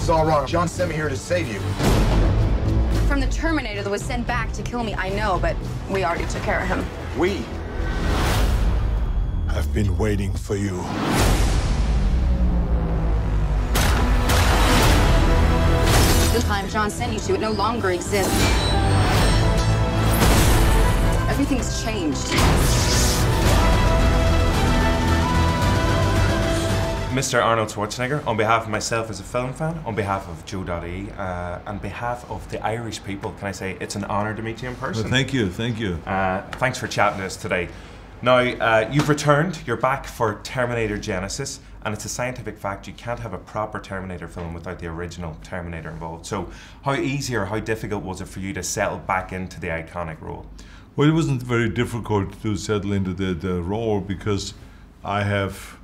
is all wrong. John sent me here to save you. From the Terminator that was sent back to kill me, I know, but we already took care of him. We? I've been waiting for you. The time John sent you to, it no longer exists. Everything's changed. Mr. Arnold Schwarzenegger, on behalf of myself as a film fan, on behalf of JOE.ie, on behalf of the Irish people, can I say it's an honour to meet you in person. Well, thank you, thank you. Thanks for chatting to us today. Now, you've returned, you're back for Terminator Genisys, and it's a scientific fact you can't have a proper Terminator film without the original Terminator involved. So how easy or how difficult was it for you to settle back into the iconic role? Well, it wasn't very difficult to settle into the role because I have,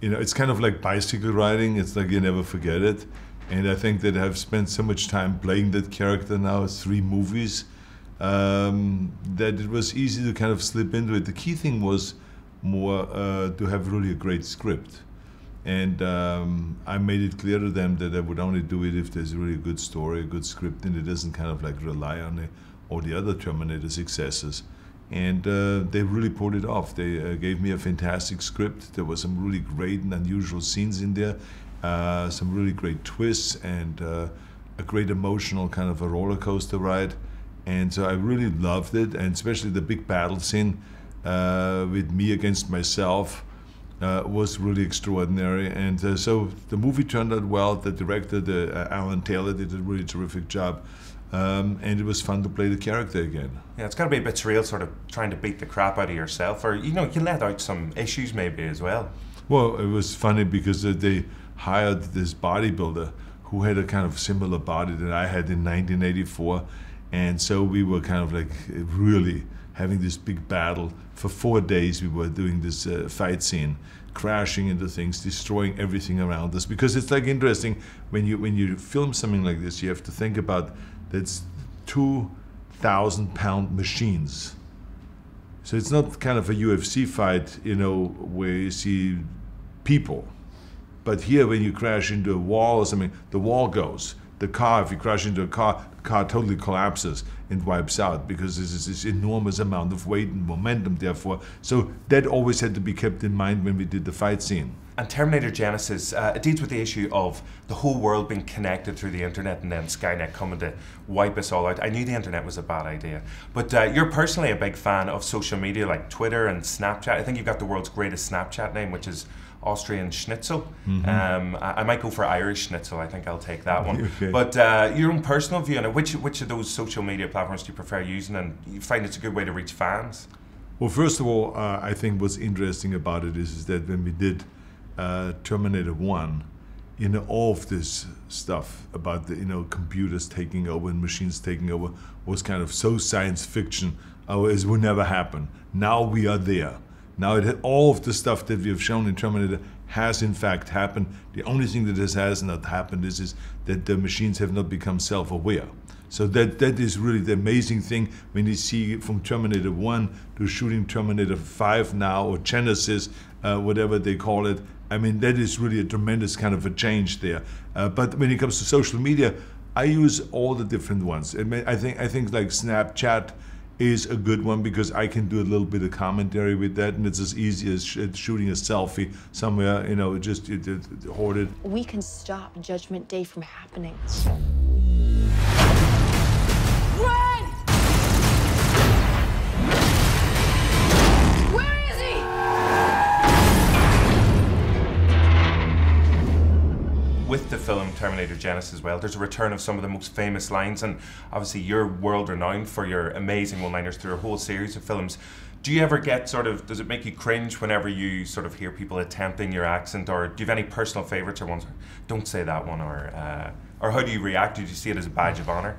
you know, it's kind of like bicycle riding. It's like you never forget it. And I think that I've spent so much time playing that character now, 3 movies, that it was easy to kind of slip into it. The key thing was more to have really a great script. And I made it clear to them that I would only do it if there's really a good story, a good script, and it doesn't kind of like rely on all the other Terminator successes. And they really pulled it off. They gave me a fantastic script. There were some really great and unusual scenes in there, some really great twists, and a great emotional kind of a roller coaster ride. And so I really loved it, and especially the big battle scene with me against myself was really extraordinary. And so the movie turned out well. The director, Alan Taylor, did a really terrific job. And it was fun to play the character again. Yeah, it's got to be a bit surreal, sort of trying to beat the crap out of yourself, or, you know, you let out some issues maybe as well. Well, it was funny because they hired this bodybuilder who had a kind of similar body that I had in 1984. And so we were kind of like really having this big battle. For 4 days we were doing this fight scene, crashing into things, destroying everything around us. Because it's like interesting, when you film something like this, you have to think about that's 2,000-pound machines. So it's not kind of a UFC fight, you know, where you see people. But here, when you crash into a wall or something, the wall goes. The car, if you crash into a car, the car totally collapses and wipes out because there's this enormous amount of weight and momentum, therefore. So that always had to be kept in mind when we did the fight scene. And Terminator Genisys, it deals with the issue of the whole world being connected through the internet and then Skynet coming to wipe us all out. I knew the internet was a bad idea. But you're personally a big fan of social media like Twitter and Snapchat. I think you've got the world's greatest Snapchat name, which is Austrian Schnitzel. Mm-hmm. I might go for Irish Schnitzel. I think I'll take that one. Okay. But your own personal view on it, which of those social media platforms do you prefer using, and you find it's a good way to reach fans? Well, first of all, I think what's interesting about it is that when we did Terminator 1, you know, all of this stuff about the, you know, computers taking over and machines taking over was kind of so science fiction, it would never happen. Now we are there. Now all of the stuff that we have shown in Terminator has in fact happened. The only thing that has not happened is that the machines have not become self-aware. So that is really the amazing thing when you see from Terminator 1 to shooting Terminator 5 now, or Genisys, whatever they call it. I mean, that is really a tremendous kind of a change there. But when it comes to social media, I use all the different ones. I think like Snapchat is a good one because I can do a little bit of commentary with that, and it's as easy as shooting a selfie somewhere, you know, just hoard it. We can stop Judgment Day from happening. Run! Where is he? With the film Terminator Genisys as well, there's a return of some of the most famous lines, and obviously you're world renowned for your amazing one-liners through a whole series of films. Do you ever get does it make you cringe whenever you sort of hear people attempting your accent, or do you have any personal favourites or ones, don't say that one, or how do you react? Do you see it as a badge of honour?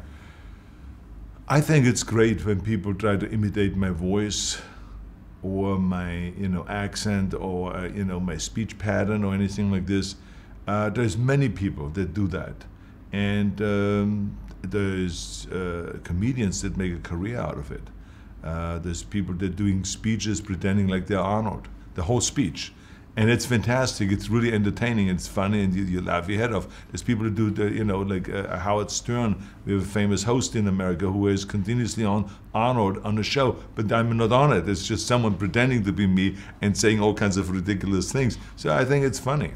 I think it's great when people try to imitate my voice or my, you know, accent, or you know, my speech pattern or anything like this. There's many people that do that, and there's comedians that make a career out of it. There's people that are doing speeches pretending like they're Arnold, the whole speech, And it's fantastic. It's really entertaining. It's funny, and you laugh your head off. There's people who do, like Howard Stern. We have a famous host in America who is continuously on Arnold on the show, but I'm not on it. It's just someone pretending to be me and saying all kinds of ridiculous things. So I think it's funny.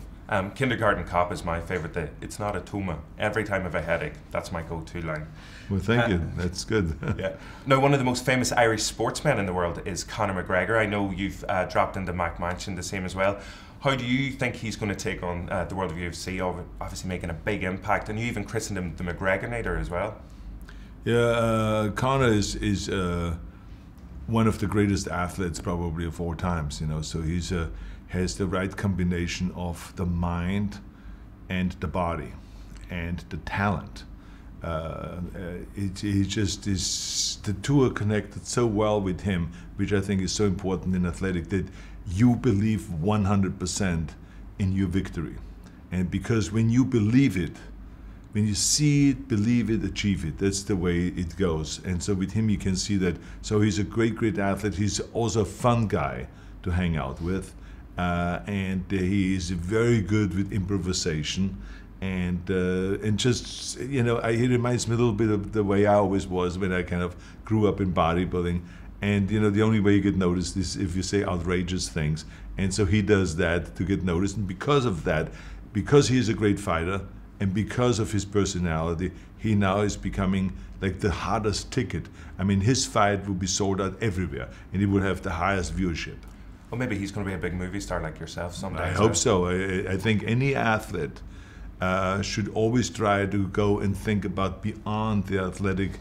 Kindergarten Cop is my favorite. It's not a tumor. Every time I have a headache, that's my go-to line. Well, thank you. That's good. Yeah. Now, one of the most famous Irish sportsmen in the world is Conor McGregor. I know you've dropped into Mac Mansion the same as well. How do you think he's going to take on the world of UFC, obviously making a big impact, and you even christened him the McGregornator as well? Yeah, Conor is one of the greatest athletes probably of all times, so he's has the right combination of the mind and the body and the talent. He just is, the two are connected so well with him, which I think is so important in athletic, that you believe 100% in your victory. And because when you believe it, when you see it, believe it, achieve it, that's the way it goes. And so with him you can see that. So he's a great athlete. He's also a fun guy to hang out with. And he is very good with improvisation. And just, he reminds me a little bit of the way I always was when I kind of grew up in bodybuilding. And, the only way you get noticed is if you say outrageous things. And so he does that to get noticed. And because of that, because he's a great fighter and because of his personality, he now is becoming like the hottest ticket. I mean, his fight will be sold out everywhere and he will have the highest viewership. Well, maybe he's going to be a big movie star like yourself someday. I hope so. I think any athlete should always try to go and think about beyond the athletic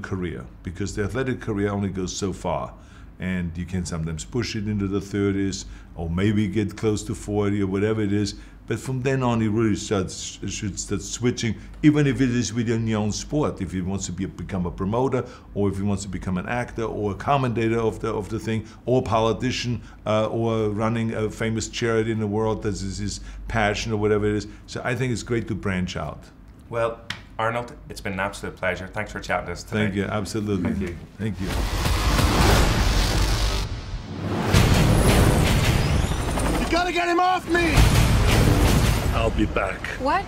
career, because the athletic career only goes so far, and you can sometimes push it into the 30s or maybe get close to 40 or whatever it is, but from then on you really should start switching, even if it is within your own sport. If he wants to become a promoter, or if he wants to become an actor or a commentator of the thing, or a politician, or running a famous charity in the world, that is his passion or whatever it is. So I think it's great to branch out. Well, Arnold, it's been an absolute pleasure. Thanks for chatting to us today. Thank you, absolutely. Thank you. Thank you. You gotta get him off me! I'll be back. What?